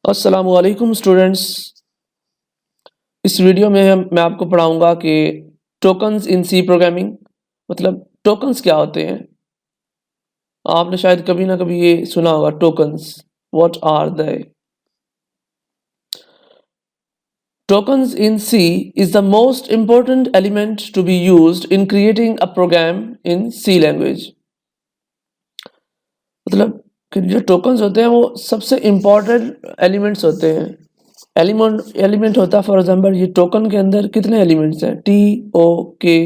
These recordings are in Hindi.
अस्सलामुअलैकुम स्टूडेंट्स। इस वीडियो में मैं आपको पढ़ाऊंगा कि टोकन्स इन सी प्रोग्रामिंग मतलब टोकन्स क्या होते हैं। आपने शायद कभी ना कभी ये सुना होगा tokens. What are they? Tokens in C is the most important element to be used in creating a program in C language। मतलब कि जो टोकन्स होते हैं वो सबसे इम्पोर्टेंट एलिमेंट्स होते हैं। एलिमेंट होता है, फॉर एग्जांपल ये टोकन के अंदर कितने एलिमेंट्स हैं? TOKENS।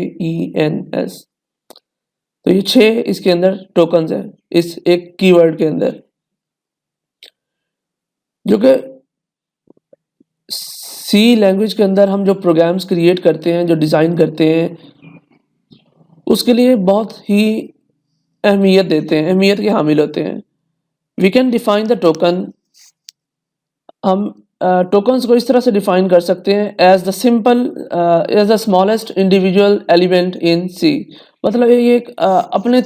तो ये 6 इसके अंदर टोकन्स हैं इस एक कीवर्ड के अंदर, जो कि सी लैंग्वेज के अंदर हम जो प्रोग्राम्स क्रिएट करते हैं, जो डिज़ाइन करते हैं, उसके लिए बहुत ही अहमियत देते हैं, अहमियत के हामिल होते हैं। We can define the token. हम टोकन्स को इस तरह से डिफाइन कर सकते हैं as the smallest individual element in C. मतलब ये एक अपने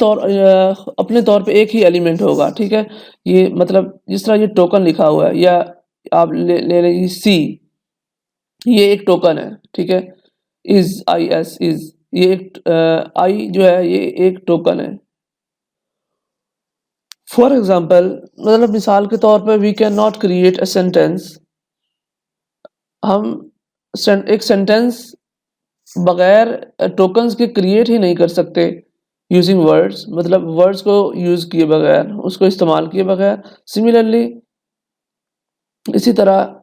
तौर पे एक ही एलिमेंट होगा, ठीक है। ये मतलब जिस तरह ये टोकन लिखा हुआ है, या आप ले लीजिए सी, ये एक टोकन है, ठीक है। इज ये एक आई जो है ये एक टोकन है। फॉर एग्जाम्पल, मतलब मिसाल के तौर पर we can not create a sentence. हम एक सेंटेंस बगैर टोकन्स के क्रिएट ही नहीं कर सकते यूजिंग वर्ड्स, मतलब वर्ड्स को यूज़ किए बगैर, उसको इस्तेमाल किए बगैर। सिमिलरली इसी तरह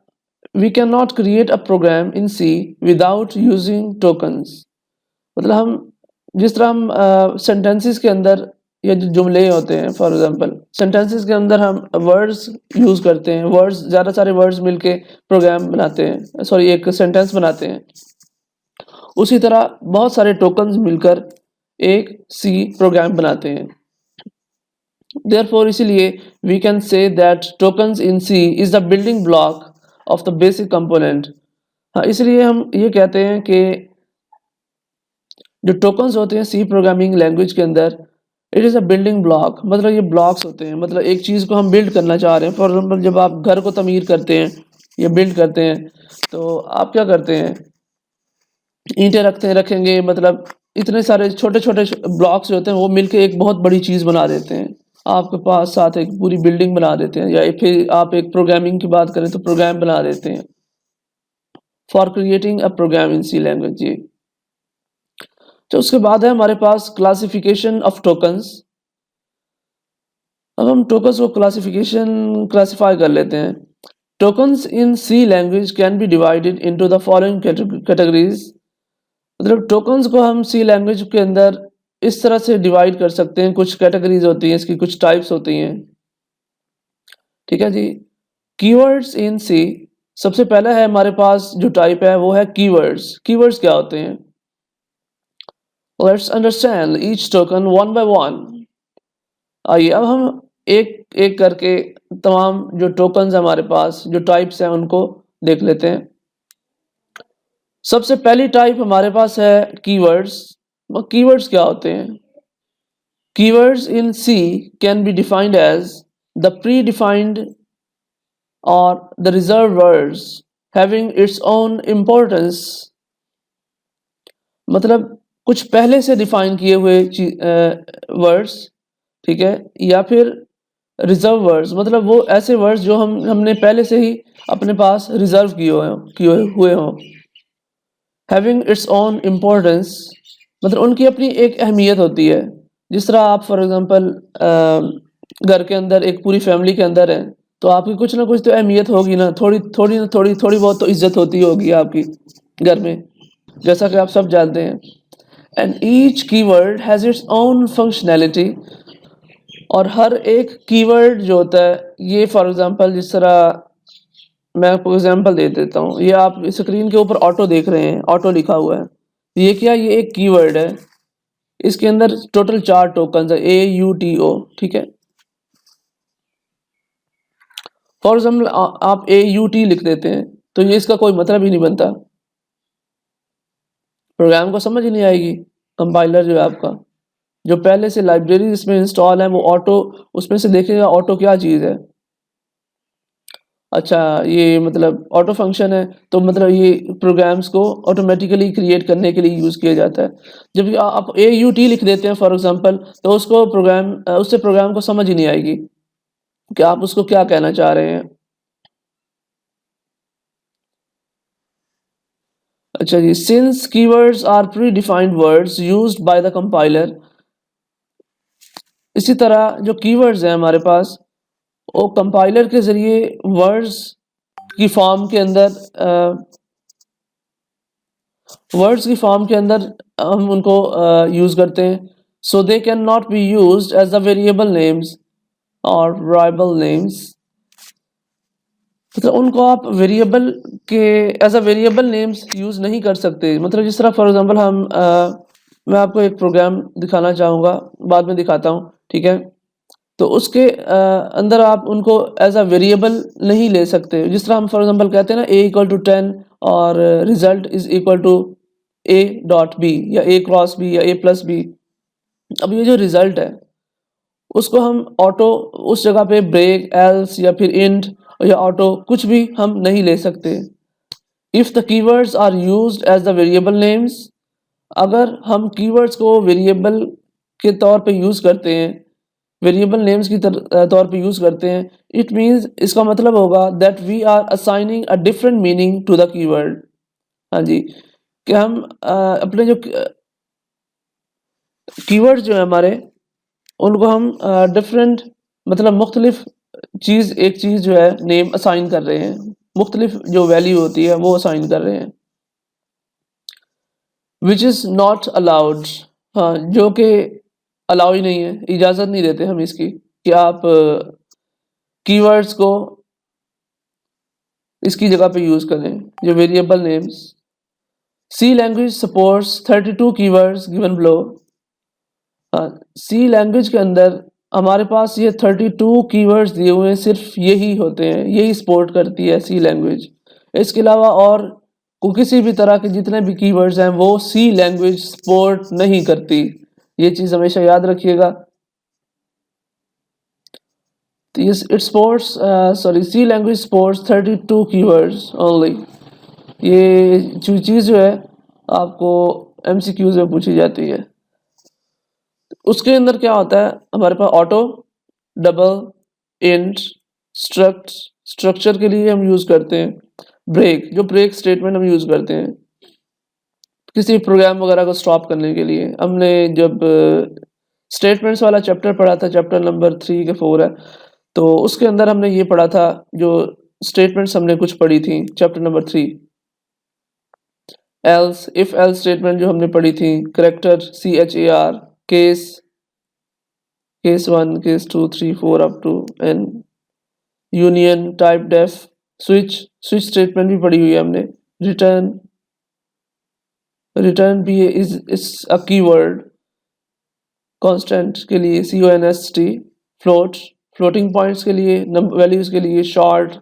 we can not create a program in C without using tokens. मतलब हम जिस तरह हम सेंटेंसेस के अंदर या जो जुमले होते हैं, फॉर एग्जांपल सेंटेंसेस के अंदर हम वर्ड्स यूज़ करते हैं, वर्ड्स ज़्यादा सारे वर्ड्स मिलके प्रोग्राम बनाते हैं, सॉरी एक सेंटेंस बनाते हैं। उसी तरह बहुत सारे टोकन्स मिलकर एक सी प्रोग्राम बनाते हैं। देयरफॉर इसीलिए we can say that tokens in C is the building block of the basic component. हाँ, इसलिए हम ये कहते हैं कि जो टोकन्स होते हैं सी प्रोग्रामिंग लैंग्वेज के अंदर, it is a building block. मतलब ये ब्लॉक्स होते हैं, मतलब एक चीज़ को हम बिल्ड करना चाह रहे हैं। फॉर एग्जाम्पल जब आप घर को तमीर करते हैं या बिल्ड करते हैं, तो आप क्या करते हैं? ईंटें रखेंगे, मतलब इतने सारे छोटे छोटे ब्लॉक्स जो होते हैं वो मिलके एक बहुत बड़ी चीज़ बना देते हैं। आपके पास साथ एक पूरी बिल्डिंग बना देते हैं, या फिर आप एक प्रोग्रामिंग की बात करें तो प्रोग्राम बना देते हैं for creating a program in C language जी। तो उसके बाद है हमारे पास क्लासिफिकेशन ऑफ टोकन्स। अब हम टोकन्स को क्लासिफाई कर लेते हैं। Tokens in C language can be divided into the following categories. मतलब टोकन्स को हम सी लैंग्वेज के अंदर इस तरह से डिवाइड कर सकते हैं, कुछ कैटेगरीज होती हैं, इसकी कुछ टाइप्स होती हैं, ठीक है जी। कीवर्ड्स इन सी, सबसे पहला है हमारे पास जो टाइप है वो है कीवर्ड्स। कीवर्ड्स क्या होते हैं? Let's understand each token one by one. आइए अब हम एक एक करके तमाम जो टोकन्स हमारे पास जो टाइप्स हैं उनको देख लेते हैं। सबसे पहली टाइप हमारे पास है कीवर्ड्स। कीवर्ड्स क्या होते हैं? Keywords in C can be defined as the predefined और the reserve words having its own importance. मतलब कुछ पहले से डिफाइन किए हुए वर्ड्स, ठीक है, या फिर रिजर्व वर्ड्स, मतलब वो ऐसे वर्ड्स जो हमने पहले से ही अपने पास रिजर्व किए हुए हों। हैविंग इट्स ओन इम्पोर्टेंस, मतलब उनकी अपनी एक अहमियत होती है। जिस तरह आप फॉर एग्जांपल घर के अंदर एक पूरी फैमिली के अंदर हैं, तो आपकी कुछ ना कुछ तो अहमियत होगी ना, थोड़ी बहुत तो इज्जत होती होगी आपकी घर में, जैसा कि आप सब जानते हैं। And each keyword has its own functionality. और हर एक कीवर्ड जो होता है, ये फॉर एग्जांपल जिस तरह मैं आपको एग्जांपल दे देता हूँ। ये आप स्क्रीन के ऊपर ऑटो देख रहे हैं, ऑटो लिखा हुआ है। ये क्या, ये एक कीवर्ड है। इसके अंदर टोटल 4 टोकन है, AUTO, ठीक है। फॉर एग्जाम्पल आप AUT लिख देते हैं तो ये इसका कोई मतलब ही नहीं बनता, प्रोग्राम को समझ ही नहीं आएगी। कंपाइलर जो है आपका, जो पहले से लाइब्रेरी इसमें इंस्टॉल है, वो ऑटो उसमें से देखेगा ऑटो क्या चीज़ है। अच्छा ये मतलब ऑटो फंक्शन है, तो मतलब ये प्रोग्राम्स को ऑटोमेटिकली क्रिएट करने के लिए यूज़ किया जाता है। जब आप AUT लिख देते हैं फॉर एग्ज़ाम्पल, तो उसको उससे प्रोग्राम को समझ ही नहीं आएगी कि आप उसको क्या कहना चाह रहे हैं। अच्छा जी, since keywords are predefined words used by the compiler, इसी तरह जो कीवर्ड्स हैं हमारे पास, वो कंपाइलर के ज़रिए वर्ड्स की फॉर्म के अंदर हम उनको यूज़ करते हैं। So they can not be used as the variable names और variable नेम्स, मतलब उनको आप वेरिएबल के as a variable names use नहीं कर सकते। मतलब जिस तरह फॉर एग्जांपल मैं आपको एक प्रोग्राम दिखाना चाहूँगा, बाद में दिखाता हूँ, ठीक है? तो उसके अंदर आप उनको एज अ वेरिएबल नहीं ले सकते। जिस तरह हम फॉर एग्जांपल कहते हैं ना a = 10 और result is equal to a.b या a क्रॉस b या a+b। अब ये जो रिजल्ट है उसको हम ऑटो उस जगह पे ब्रेक, एल्स या फिर इंट या ऑटो कुछ भी हम नहीं ले सकते। If the keywords are used as the variable names, अगर हम कीवर्ड्स को वेरिएबल के तौर पे यूज़ करते हैं, वेरिएबल नेम्स की तौर पे यूज़ करते हैं, इट मीन्स इसका मतलब होगा that we are assigning a different meaning to the keyword. हाँ जी, कि हम अपने जो कीवर्ड्स जो है हमारे, उनको हम डिफरेंट मतलब मुख्तलिफ एक चीज़ जो है नेम असाइन कर रहे हैं, मुख्तलिफ जो वैल्यू होती है वो असाइन कर रहे हैं। विच इज़ नॉट अलाउड, हाँ, जो कि अलाउ ही नहीं है, इजाज़त नहीं देते हम इसकी कि आप कीवर्ड्स को इसकी जगह पे यूज़ करें, जो variable names. C language supports 32 keywords given below. C language के अंदर हमारे पास ये 32 कीवर्ड्स दिए हुए हैं, सिर्फ यही होते हैं, यही सपोर्ट करती है सी लैंग्वेज। इसके अलावा और किसी भी तरह के जितने भी कीवर्ड्स हैं वो सी लैंग्वेज सपोर्ट नहीं करती। ये चीज़ हमेशा याद रखिएगा। It supports C language supports 32 keywords only. ये चीज़ जो है आपको MCQs में पूछी जाती है। उसके अंदर क्या होता है, हमारे पास ऑटो, डबल, इंट, स्ट्रक्चर के लिए हम यूज़ करते हैं, ब्रेक, जो ब्रेक स्टेटमेंट हम यूज़ करते हैं किसी प्रोग्राम वगैरह को स्टॉप करने के लिए। हमने जब स्टेटमेंट्स वाला चैप्टर पढ़ा था, चैप्टर नंबर 3 के 4 है, तो उसके अंदर हमने ये पढ़ा था, जो स्टेटमेंट्स हमने कुछ पढ़ी थी chapter number 3। Else, if else statement जो हमने पढ़ी थी, character CHAR, case 1, case 2, 3, 4 up to N, union, typedef, switch statement भी पढ़ी हुई है हमने। रिटर्न, रिटर्न भी इज अ कीवर्ड, कांस्टेंट के लिए CONST, फ्लोटिंग पॉइंट्स के लिए, वैल्यूज के लिए शॉर्ट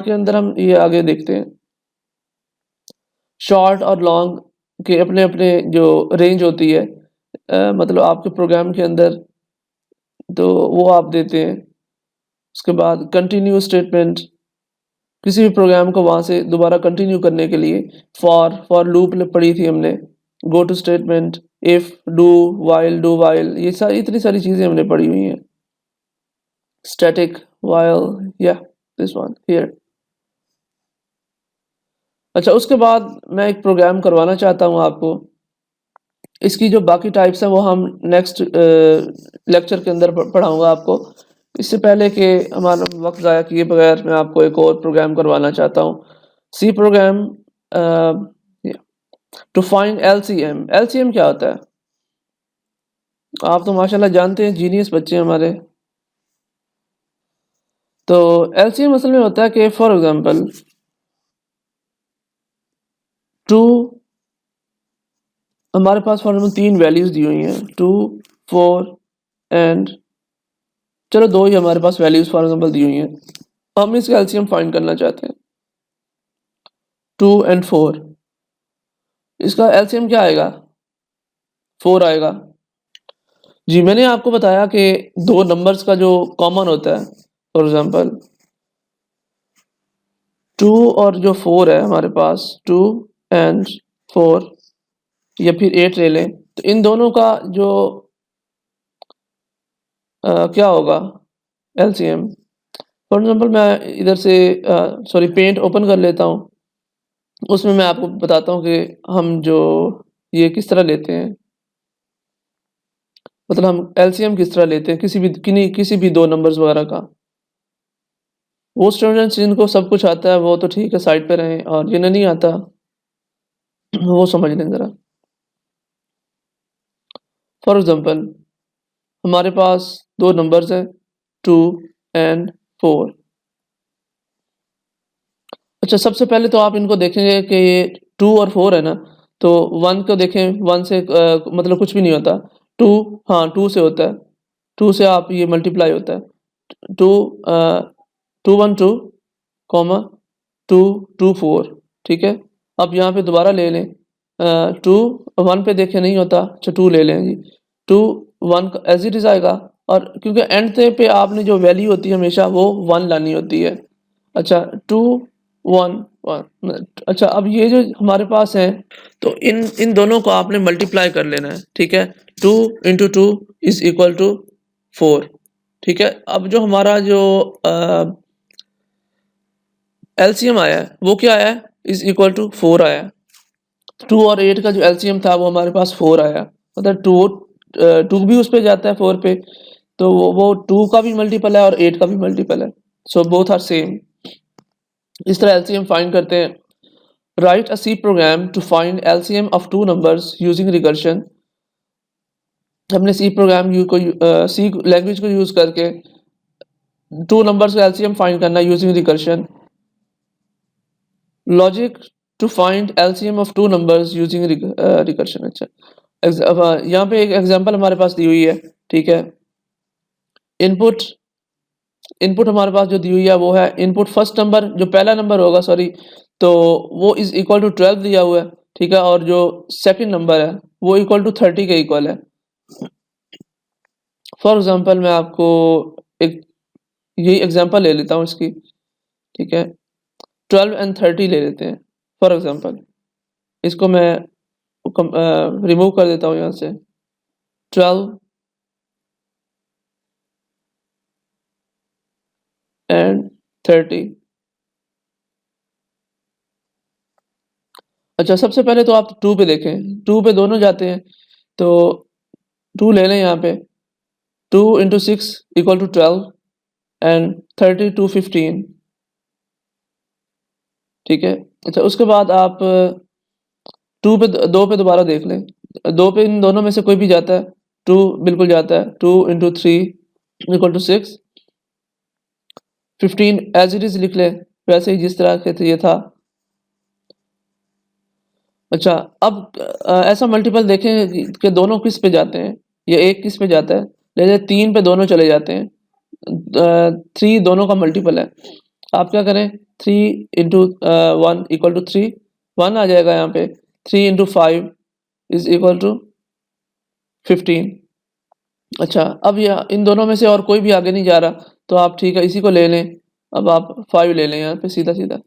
के अंदर हम ये आगे देखते हैं। शॉर्ट और लॉन्ग के अपने अपने जो रेंज होती है, मतलब आपके प्रोग्राम के अंदर, तो वो आप देते हैं। उसके बाद कंटिन्यू स्टेटमेंट, किसी भी प्रोग्राम को वहाँ से दोबारा कंटिन्यू करने के लिए। फॉर लूप पढ़ी थी हमने। Go to statement, if, do while, ये सारी इतनी सारी चीज़ें हमने पढ़ी हुई हैं। स्टैटिक, वाइल, या दिस वन हियर। अच्छा, उसके बाद मैं एक प्रोग्राम करवाना चाहता हूँ आपको। इसकी जो बाकी टाइप्स हैं वो हम नेक्स्ट लेक्चर के अंदर पढ़ाऊँगा आपको। इससे पहले कि हमारा वक्त ज़ाया किए बगैर मैं आपको एक और प्रोग्राम करवाना चाहता हूँ। C program to find LCM। LCM क्या होता है? आप तो माशाल्लाह जानते हैं, जीनियस बच्चे हैं हमारे। तो LCM असल में होता है कि फॉर एग्जांपल 2, हमारे पास फॉर एग्जांपल 3 वैल्यूज दी हुई हैं, 2, 4 एंड, चलो 2 ही हमारे पास वैल्यूज फॉर एग्जांपल दी हुई हैं। हम इसका LCM फाइंड करना चाहते हैं, 2 एंड 4। इसका LCM क्या आएगा? 4 आएगा। जी, मैंने आपको बताया कि 2 नंबर्स का जो कॉमन होता है, फॉर एग्जांपल 2 और जो 4 है हमारे पास 2 एंड 4 या फिर 8 ले लें, तो इन दोनों का जो क्या होगा एलसीएम। फॉर एग्जांपल मैं इधर से सॉरी पेंट ओपन कर लेता हूँ, उसमें मैं आपको बताता हूँ कि हम जो ये किस तरह लेते हैं, मतलब हम एलसीएम किस तरह लेते हैं किसी भी दो नंबर्स वगैरह का। वो स्टूडेंट्स जिनको सब कुछ आता है वो तो ठीक है, साइड पे रहें, और जिन्हें नहीं आता वो समझ लें ज़रा। फॉर एग्जांपल हमारे पास दो नंबर्स हैं 2 एंड 4। अच्छा, सबसे पहले तो आप इनको देखेंगे कि ये 2 और 4 है ना, तो 1 को देखें, 1 से मतलब कुछ भी नहीं होता। 2 हाँ 2 से होता है, 2 से आप ये मल्टीप्लाई होता है। 2 2 1 2 कॉमा 2 2 4, ठीक है। अब यहाँ पे दोबारा ले लें, 2 1 पे देखें नहीं होता, अच्छा 2 ले लें जी। 2 1 एज इट इज़ आएगा, और क्योंकि एंड पे आपने जो वैल्यू होती है हमेशा वो 1 लानी होती है। अच्छा 2 1 1, अच्छा अब ये जो हमारे पास है, तो इन दोनों को आपने मल्टीप्लाई कर लेना है, ठीक है। 2 इंटू 2 इज इक्वल टू 4, ठीक है। अब जो हमारा जो एलसीएम आया है वो क्या आया है, इज इक्वल टू 4 आया है। 2 और 8 का जो एलसीएम था वो हमारे पास 4 आया, मतलब 2 भी उस पे जाता है 4 पे, तो वो 2 का भी मल्टीपल है और 8 का भी मल्टीपल है, सो बोथ आर सेम। इस तरह एलसीएम फाइंड करते हैं। Write a C program to find LCM of two numbers using recursion. हमने सी प्रोग्राम सी लैंग्वेज को यूज करके टू नंबर्स का एलसीएम फाइंड करना using recursion. Logic to find LCM of two numbers using recursion. अच्छा, यहाँ पे एक एग्जांपल हमारे पास दी हुई है, ठीक है। इनपुट इनपुट हमारे पास जो दी हुई है वो है इनपुट फर्स्ट नंबर, जो पहला नंबर होगा सॉरी, तो वो इज इक्वल टू 12 दिया हुआ है, ठीक है। और जो सेकंड नंबर है वो इक्वल टू 30 के इक्वल है। फॉर एग्जांपल मैं आपको एक यही एग्जांपल ले लेता हूँ इसकी, ठीक है। 12 एंड 30 ले लेते हैं फॉर एग्जांपल। इसको मैं रिमूव कर देता हूँ यहाँ से। 12 एंड 30। अच्छा, सबसे पहले तो आप 2 पे देखें, 2 पे दोनों जाते हैं, तो 2 ले लें यहाँ पे। 2 into 6 equal to 12 and 30 to 15, ठीक है। अच्छा, उसके बाद आप 2 पे दोबारा देख लें, 2 पे इन दोनों में से कोई भी जाता है, 2 बिल्कुल जाता है। 2 into 3 equal to 6, 15 as it is लिख लें वैसे ही जिस तरह के ये था। अच्छा, अब ऐसा मल्टीपल देखें कि दोनों किस पे जाते हैं, या एक किस पे जाता है। जैसे 3 पे दोनों चले जाते हैं, 3 दोनों का मल्टीपल है। आप क्या करें, 3 इंटू 1 इक्वल टू 3, 1 आ जाएगा यहाँ पे। 3 इंटू 5 इज इक्वल टू 15। अच्छा, अब यह इन दोनों में से और कोई भी आगे नहीं जा रहा, तो आप ठीक है इसी को ले लें। अब आप 5 ले लें यहाँ पे सीधा सीधा,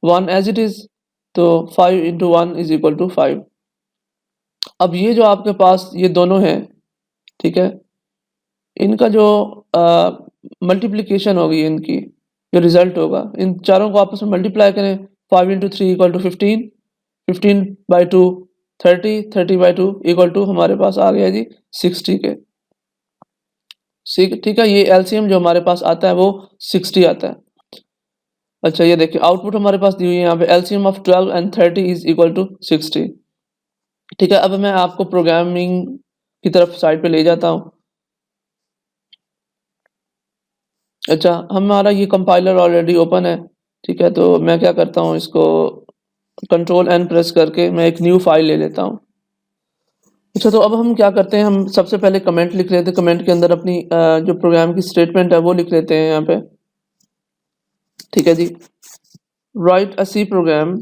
1 एज इट इज़, तो 5 इंटू 1 इज इक्वल टू 5। अब ये जो आपके पास ये दोनों हैं, ठीक है, इनका जो मल्टीप्लिकेशन होगी, इनकी जो रिजल्ट होगा, इन चारों को आपस में मल्टीप्लाई करें। 5 into 3 equal to 15, 15 by 2 30, 30 by 2 equal to हमारे पास आ गया जी 60 के। ठीक है, ये एलसीएम जो हमारे पास आता है वो 60 आता है। अच्छा, ये देखिए आउटपुट हमारे पास दी हुई है यहाँ पे, LCM of 12 and 30 is equal to 60, ठीक है। अब मैं आपको प्रोग्रामिंग की तरफ साइड पे ले जाता हूँ। अच्छा, हमारा ये कंपाइलर ऑलरेडी ओपन है, ठीक है। तो मैं क्या करता हूँ, इसको कंट्रोल एन प्रेस करके मैं एक न्यू फाइल ले लेता हूँ। अच्छा, तो अब हम क्या करते हैं, हम सबसे पहले कमेंट लिख लेते हैं। कमेंट के अंदर अपनी जो प्रोग्राम की स्टेटमेंट है वो लिख लेते हैं यहाँ पे, ठीक है जी। Right a C programme,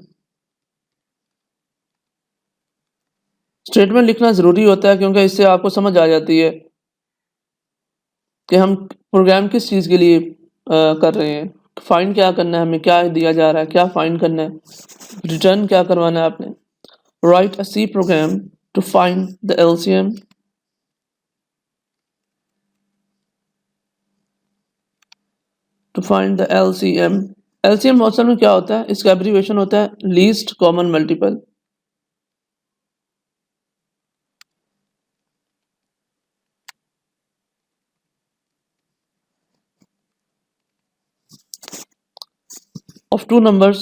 statement लिखना ज़रूरी होता है क्योंकि इससे आपको समझ आ जाती है कि हम प्रोग्राम किस चीज़ के लिए कर रहे हैं। फाइंड क्या करना है, हमें क्या दिया जा रहा है, क्या फाइंड करना है, रिटर्न क्या करवाना है आपने। Write a C program to find the LCM LCM। LCM असल में क्या होता है, इसका एब्रीविएशन होता है least common multiple. of two numbers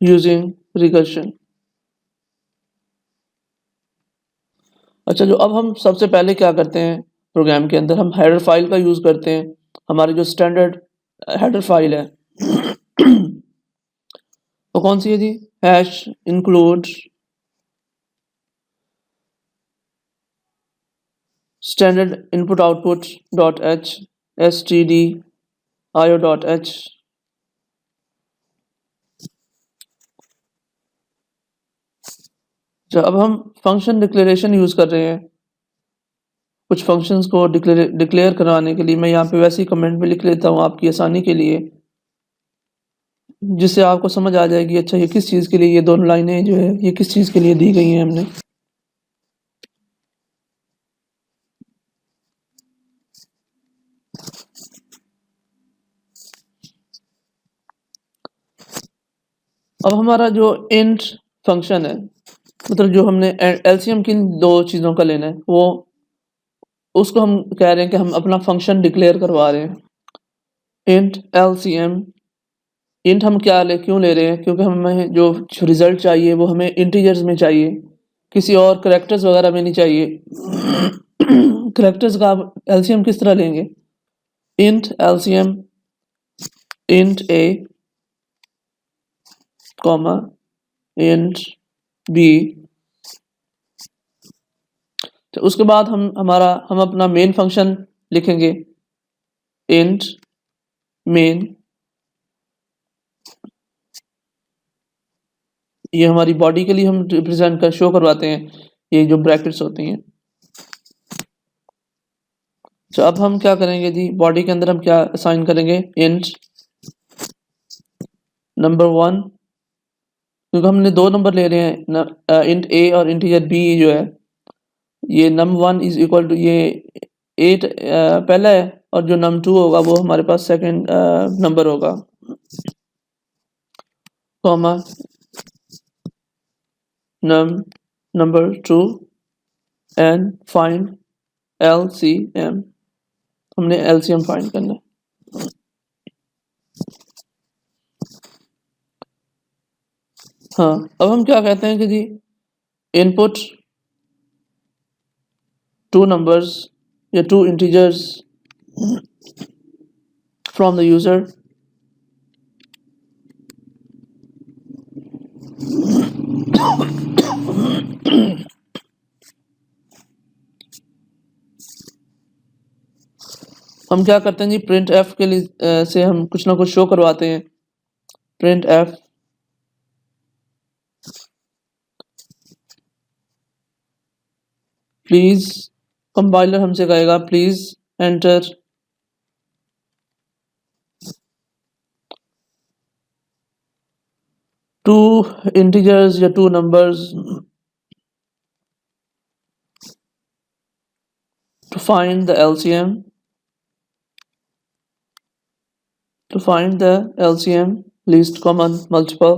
using recursion। अच्छा, जो अब हम सबसे पहले क्या करते हैं प्रोग्राम के अंदर, हम हेडर फाइल का यूज़ करते हैं। हमारी जो स्टैंडर्ड हेडर फाइल है वो कौन सी है जी, hash include standard input output dot h std io dot h. अब हम फंक्शन डिक्लेरेशन यूज़ कर रहे हैं कुछ फंक्शंस को डिक्लेयर कराने के लिए। मैं यहाँ पे वैसे ही कमेंट में लिख लेता हूँ आपकी आसानी के लिए, जिससे आपको समझ आ जाएगी अच्छा ये किस चीज़ के लिए, ये दोनों लाइनें जो है ये किस चीज़ के लिए दी गई हैं हमने। अब हमारा जो इंट फंक्शन है, मतलब जो हमने एलसीएम किन दो चीज़ों का लेना है, वो उसको हम कह रहे हैं कि हम अपना फंक्शन डिक्लेयर करवा रहे हैं इंट LCM। इंट हम क्यों ले रहे हैं, क्योंकि हमें जो रिजल्ट चाहिए वो हमें इंटीजर्स में चाहिए, किसी और करेक्टर्स वगैरह में नहीं चाहिए। करेक्टर्स का आप LCM किस तरह लेंगे, int LCM int a comma int b। तो उसके बाद हम अपना मेन फंक्शन लिखेंगे इंट मेन। ये हमारी बॉडी के लिए हम रिप्रेजेंट कर शो करवाते हैं, ये जो ब्रैकेट्स होती हैं। तो अब हम क्या करेंगे जी, बॉडी के अंदर हम क्या असाइन करेंगे, इंट नंबर 1, क्योंकि हमने दो नंबर ले रहे हैं, इंट a और इंटीजर b जो है, ये num1 इज इक्वल टू ये 8 पहला है, और जो num2 होगा वो हमारे पास सेकंड नंबर होगा, comma number 2 and find LCM। हमने LCM फाइंड करना है। हाँ, अब हम क्या कहते हैं कि जी इनपुट टू नंबर्स या two integers from the user हम क्या करते हैं जी, प्रिंट एफ के लिए से हम कुछ ना कुछ शो करवाते हैं। प्रिंट एफ प्लीज, कंपाइलर हमसे कहेगा प्लीज एंटर टू इंटीजर्स या two numbers to find the LCM, least common multiple।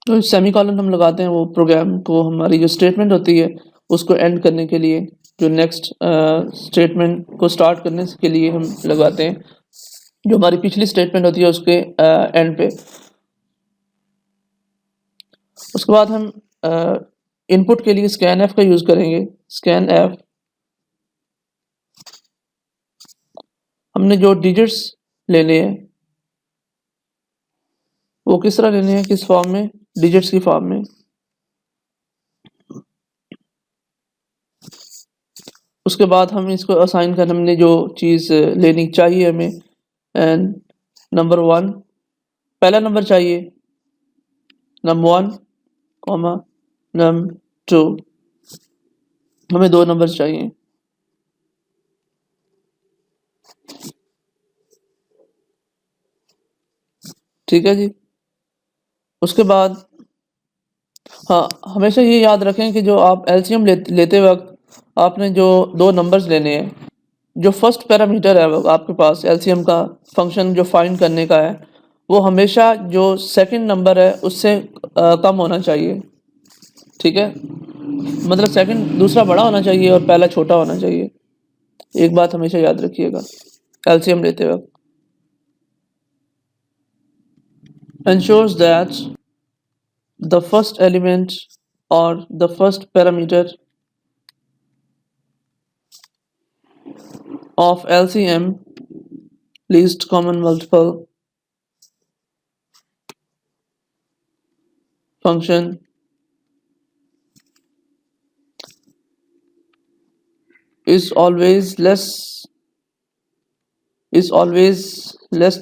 तो सेमीकोलन हम लगाते हैं वो प्रोग्राम को, हमारी जो स्टेटमेंट होती है उसको एंड करने के लिए, जो नेक्स्ट स्टेटमेंट को स्टार्ट करने के लिए हम लगाते हैं, जो हमारी पिछली स्टेटमेंट होती है उसके एंड पे। उसके बाद हम इनपुट के लिए स्कैन एफ का यूज़ करेंगे। स्कैन एफ, हमने जो डिजिट्स लेने हैं वो किस तरह लेने हैं, किस फॉर्म में, डिजिट्स की फॉर्म में। उसके बाद हम इसको असाइन कर, हमने जो चीज़ लेनी चाहिए हमें, एंड नंबर 1 पहला नंबर चाहिए, नंबर 1 कॉमा num2, हमें 2 नंबर्स चाहिए। ठीक है जी। उसके बाद हाँ, हमेशा ये याद रखें कि जो आप एलसीएम लेते वक्त आपने जो 2 नंबर्स लेने हैं, जो फर्स्ट पैरामीटर है वो आपके पास एलसीएम का फंक्शन जो फाइंड करने का है, वो हमेशा जो सेकंड नंबर है उससे कम होना चाहिए। ठीक है, मतलब सेकंड दूसरा बड़ा होना चाहिए और पहला छोटा होना चाहिए। एक बात हमेशा याद रखिएगा एलसीएम लेते वक्त। ensures that the first element or the first parameter of LCM, least common multiple function, is always less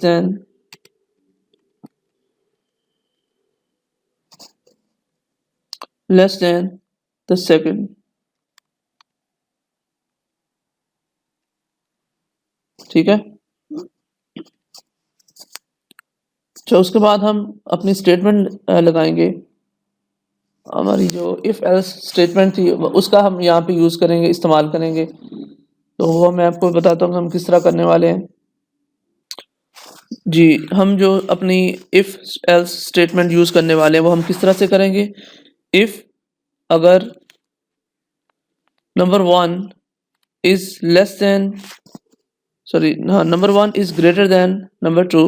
than the second। ठीक है, तो उसके बाद हम अपनी स्टेटमेंट लगाएंगे। हमारी जो इफ एल्स स्टेटमेंट थी उसका हम यहाँ पे यूज़ करेंगे, इस्तेमाल करेंगे। तो वो मैं आपको बताता हूँ हम किस तरह करने वाले हैं। जी, हम जो अपनी इफ एल्स स्टेटमेंट यूज़ करने वाले हैं वो हम किस तरह से करेंगे। इफ अगर number 1 is less than number 1 is greater than number 2,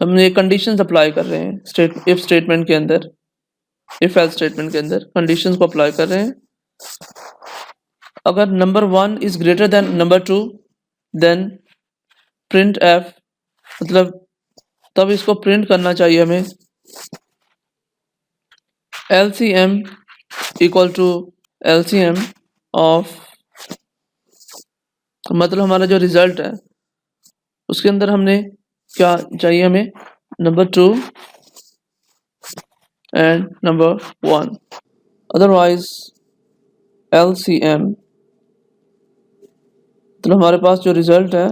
हमने कंडीशंस अप्लाई कर रहे हैं इफ स्टेटमेंट के अंदर, इफ एल्स स्टेटमेंट के अंदर कंडीशंस को अप्लाई कर रहे हैं। अगर number 1 is greater than number 2 then printf, मतलब तब इसको प्रिंट करना चाहिए हमें LCM equal to LCM of, मतलब हमारा जो रिजल्ट है उसके अंदर हमने क्या चाहिए, हमें number 2 and number 1। Otherwise LCM मतलब हमारे पास जो रिजल्ट है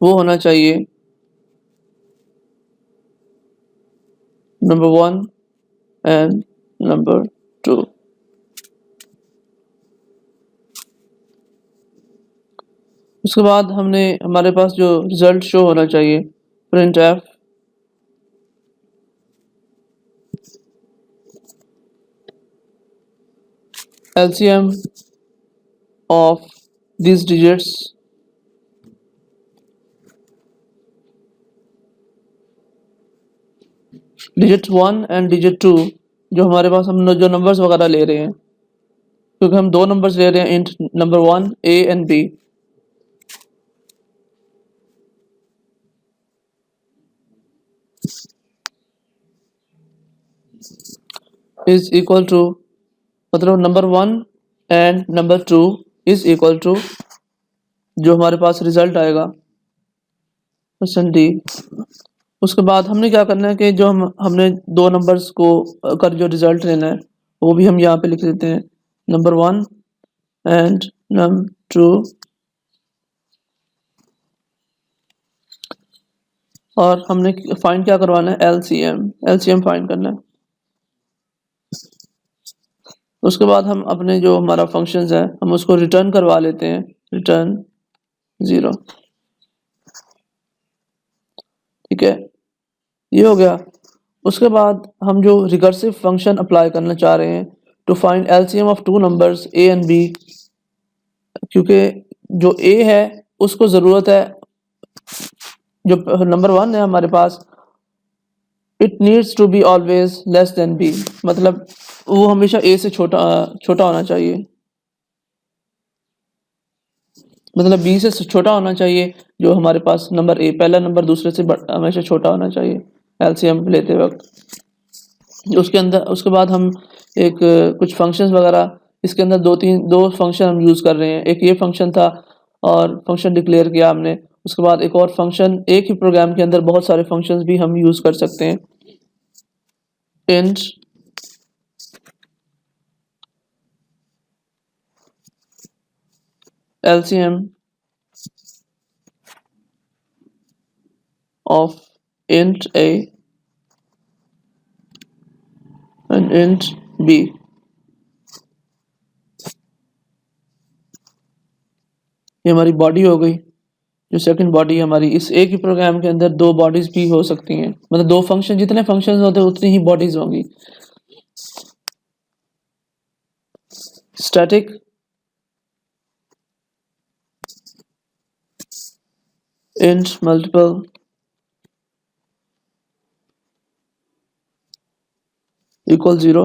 वो होना चाहिए नंबर 1 एंड नंबर 2। उसके बाद हमारे पास जो रिजल्ट शो होना चाहिए print F LCM of these digits digit 1 and digit 2, जो हमारे पास हम जो नंबर्स वगैरह ले रहे हैं, क्योंकि हम 2 नंबर्स ले रहे हैं int number 1 A and B, is equal to, मतलब number 1 and number 2 is equal to जो हमारे पास रिजल्ट आएगा ऑप्शन डी। उसके बाद हमने क्या करना है कि जो हमने 2 नंबर्स को कर जो रिजल्ट लेना है वो भी हम यहाँ पे लिख देते हैं नंबर 1 एंड नंबर 2, और हमने फाइंड क्या करवाना है LCM फाइंड करना है। उसके बाद हम अपने जो हमारा फंक्शंस है हम उसको रिटर्न करवा लेते हैं, रिटर्न 0। ठीक है, ये हो गया। उसके बाद हम जो रिकर्सिव फंक्शन अप्लाई करना चाह रहे हैं to find LCM of 2 numbers A and B, क्योंकि जो A है उसको ज़रूरत है, जो नंबर 1 है हमारे पास, it needs to be always less than B, मतलब वो हमेशा A से छोटा होना चाहिए, मतलब B से छोटा होना चाहिए। जो हमारे पास नंबर A, पहला नंबर दूसरे से हमेशा छोटा होना चाहिए LCM लेते वक्त। उसके अंदर उसके बाद हम एक कुछ फंक्शंस वगैरह इसके अंदर दो फंक्शन हम यूज़ कर रहे हैं। एक ये फंक्शन था और फंक्शन डिक्लेयर किया हमने, उसके बाद एक और फंक्शन, एक ही प्रोग्राम के अंदर बहुत सारे फंक्शंस भी हम यूज़ कर सकते हैं। Int LCM of int A and int B। ये हमारी बॉडी हो गई। जो सेकंड बॉडी हमारी, इस एक ही प्रोग्राम के अंदर दो बॉडीज भी हो सकती हैं, मतलब दो फंक्शन, जितने फंक्शंस होते हैं उतनी ही बॉडीज होंगी। Static int multiple equal 0।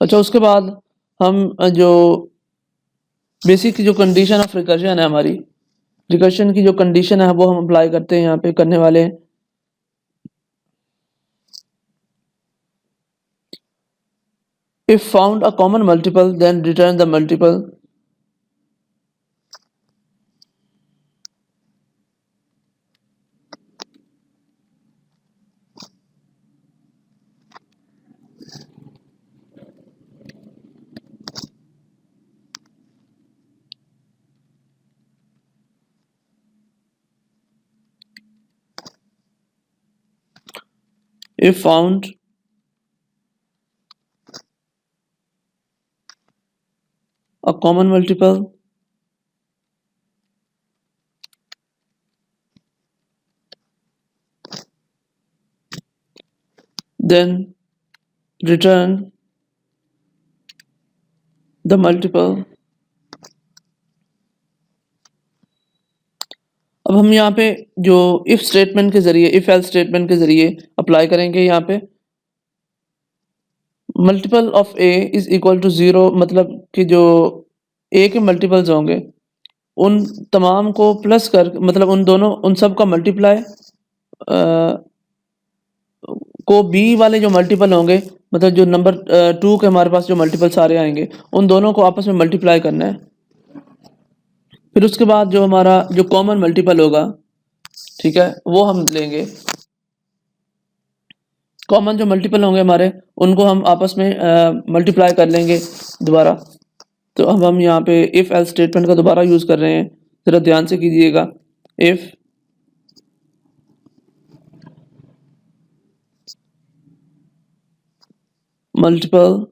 अच्छा, उसके बाद हम जो बेसिक जो कंडीशन ऑफ रिकर्जन है हमारी, रिकर्जन की जो कंडीशन है वो हम अप्लाई करते हैं यहाँ पे करने वाले हैं। If found a common multiple then return the multiple. If found a common multiple, then return the multiple। अब हम यहाँ पे जो इफ स्टेटमेंट के जरिए, इफ एल्स स्टेटमेंट के जरिए अप्लाई करेंगे यहाँ पे multiple of A is equal to 0, मतलब कि जो ए के मल्टीपल्स होंगे उन तमाम को प्लस कर, मतलब उन दोनों, उन सब का मल्टीप्लाई को बी वाले जो मल्टीपल होंगे, मतलब जो नंबर 2 के हमारे पास जो मल्टीपल सारे आएंगे उन दोनों को आपस में मल्टीप्लाई करना है। फिर उसके बाद जो हमारा जो कॉमन मल्टीपल होगा, ठीक है, वो हम लेंगे। कॉमन जो मल्टीपल होंगे हमारे उनको हम आपस में मल्टीप्लाई कर लेंगे दोबारा। तो अब हम यहाँ पे इफ़ एल्स स्टेटमेंट का दोबारा यूज़ कर रहे हैं, ज़रा ध्यान से कीजिएगा। If multiple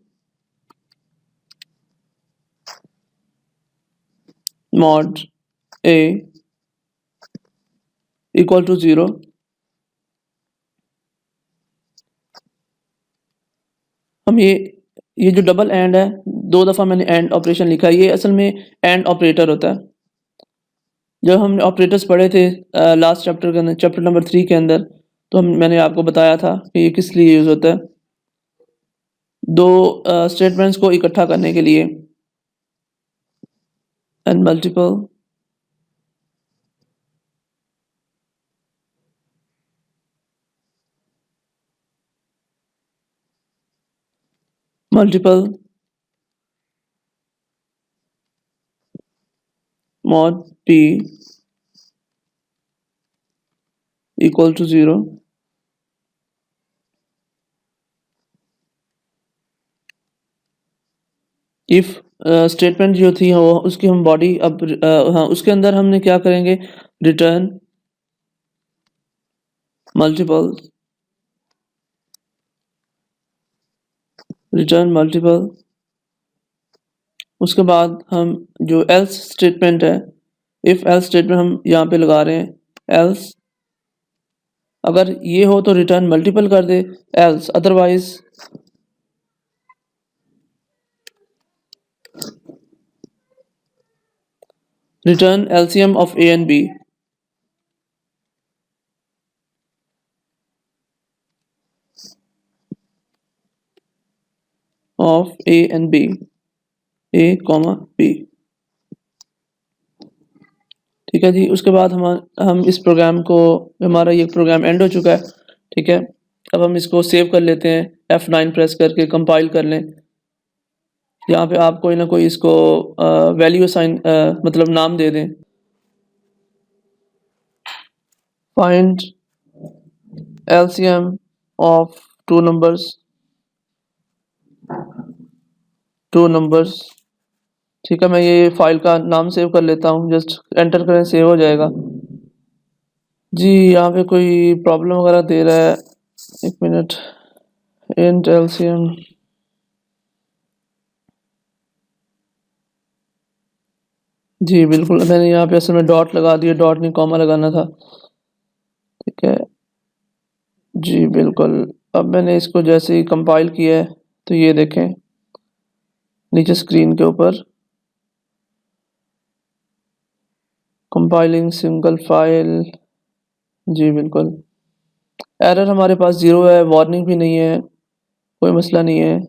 mod A equal to 0, हम ये जो डबल एंड है, 2 दफ़ा मैंने एंड ऑपरेशन लिखा है, ये असल में एंड ऑपरेटर होता है। जब हमने ऑपरेटर्स पढ़े थे लास्ट चैप्टर के अंदर, चैप्टर नंबर 3 के अंदर, तो मैंने आपको बताया था कि ये किस लिए यूज़ होता है। दो स्टेटमेंट्स को इकट्ठा करने के लिए। And multiple multiple mod p equal to 0। If statement जो थी वो उसकी हम बॉडी अब हाँ, उसके अंदर हमने क्या करेंगे, रिटर्न मल्टीपल, रिटर्न मल्टीपल। उसके बाद हम जो एल्स स्टेटमेंट है, इफ एल्स स्टेटमेंट हम यहाँ पे लगा रहे हैं। एल्स अगर ये हो तो रिटर्न मल्टीपल कर दे, else otherwise Return LCM of A and B. Of A and B. A, B. ठीक है जी। उसके बाद हम इस प्रोग्राम को, हमारा ये प्रोग्राम एंड हो चुका है। ठीक है, अब हम इसको सेव कर लेते हैं, F9 प्रेस करके कंपाइल कर लें। यहाँ पे आप कोई ना कोई इसको वैल्यू असाइन मतलब नाम दे दें। Find LCM of two numbers. ठीक है, मैं ये फाइल का नाम सेव कर लेता हूँ, जस्ट एंटर करें, सेव हो जाएगा जी। यहाँ पे कोई प्रॉब्लम वगैरह दे रहा है, एक मिनट। इंट LCM, जी बिल्कुल, मैंने यहाँ पे असल में डॉट लगा दिया, डॉट नहीं कॉमा लगाना था। ठीक है जी बिल्कुल। अब मैंने इसको जैसे ही कंपाइल किया है तो ये देखें नीचे स्क्रीन के ऊपर कंपाइलिंग सिंगल फाइल। जी बिल्कुल, एरर हमारे पास 0 है, वार्निंग भी नहीं है, कोई मसला नहीं है।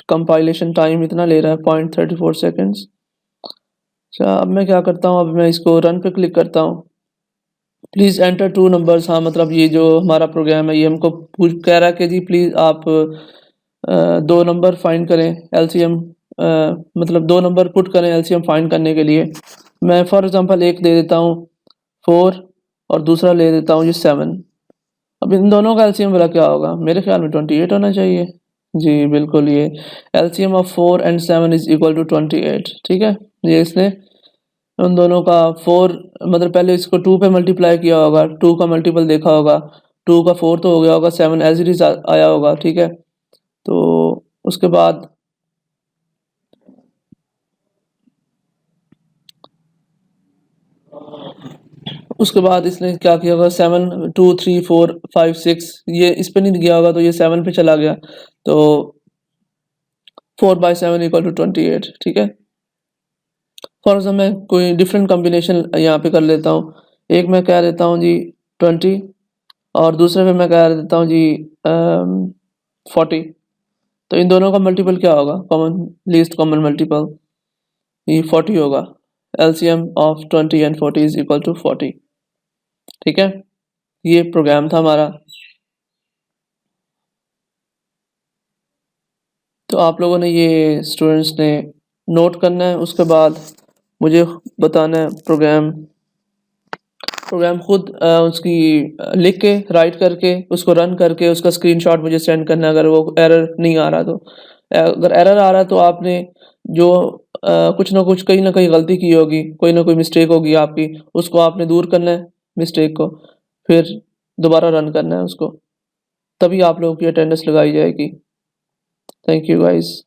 कंपाइलेशन टाइम इतना ले रहा है 0.34 सेकेंड्स। अच्छा, अब मैं क्या करता हूँ, अब मैं इसको रन पे क्लिक करता हूँ। Please enter two numbers. हाँ, मतलब ये जो हमारा प्रोग्राम है ये हमको कह रहा है कि जी प्लीज़ आप दो नंबर फाइंड करें LCM, मतलब दो नंबर पुट करें LCM फाइंड करने के लिए। मैं फॉर एग्जांपल एक दे देता हूँ 4 और दूसरा ले देता हूँ जी 7। अब इन दोनों का LCM वाला क्या होगा? मेरे ख्याल में 28 होना चाहिए। जी बिल्कुल, ये LCM of 4 and 7 is equal to 28। ठीक है, ये इसने उन दोनों का 4, मतलब पहले इसको 2 पे मल्टीप्लाई किया होगा, 2 का मल्टीपल देखा होगा, 2 का 4 तो हो गया होगा, 7 एज इट इज आया होगा। ठीक है, तो उसके बाद इसने क्या किया होगा, 7 2 3 4 5 6, ये इस पे नहीं गया होगा तो ये 7 पे चला गया, तो 4/7 इक्वल टू 28। ठीक है, फॉर एग्जाम्पल मैं कोई डिफरेंट कॉम्बिनेशन यहाँ पे कर लेता हूँ। एक मैं कह देता हूँ जी 20 और दूसरे में मैं कह देता हूँ जी 40। तो इन दोनों का मल्टीपल क्या होगा? कॉमन, लीस्ट कॉमन मल्टीपल ये 40 होगा। LCM of 20 and 40 is equal to 40। ठीक है, ये प्रोग्राम था हमारा। तो आप लोगों ने, ये स्टूडेंट्स ने नोट करना है, उसके बाद मुझे बताना है प्रोग्राम खुद उसकी लिख के, राइट करके, उसको रन करके उसका स्क्रीनशॉट मुझे सेंड करना है अगर वो एरर नहीं आ रहा तो। अगर एरर आ रहा है तो आपने जो कुछ ना कुछ, कहीं ना कहीं गलती की होगी, कोई ना कोई मिस्टेक होगी आपकी, उसको आपने दूर करना है मिस्टेक को, फिर दोबारा रन करना है उसको, तभी आप लोगों की अटेंडेंस लगाई जाएगी। Thank you guys.